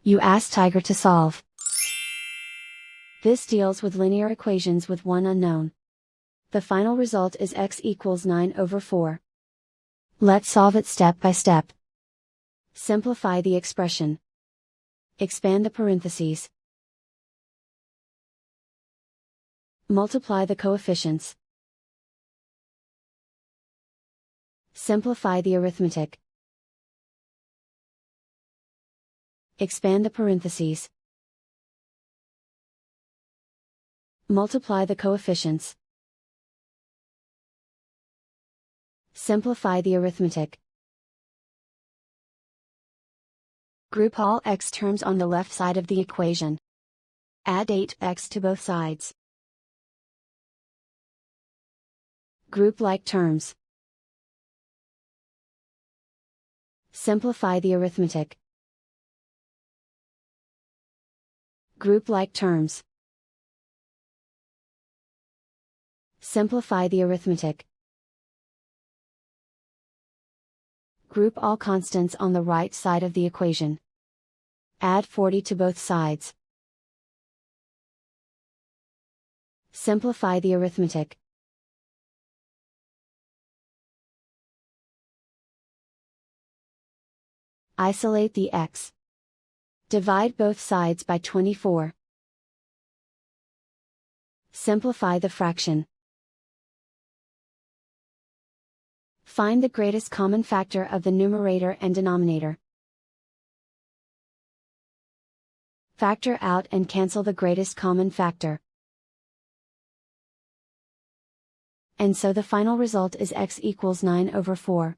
You ask Tiger to solve. This deals with linear equations with one unknown. The final result is x equals 9/4. Let's solve it step by step. Simplify the expression. Expand the parentheses. Multiply the coefficients. Simplify the arithmetic. Expand the parentheses. Multiply the coefficients. Simplify the arithmetic. Group all x terms on the left side of the equation. Add 8x to both sides. Group like terms. Simplify the arithmetic. Group like terms. Simplify the arithmetic. Group all constants on the right side of the equation. Add 40 to both sides. Simplify the arithmetic. Isolate the x. Divide both sides by 24. Simplify the fraction. Find the greatest common factor of the numerator and denominator. Factor out and cancel the greatest common factor. And so the final result is x equals 9/4.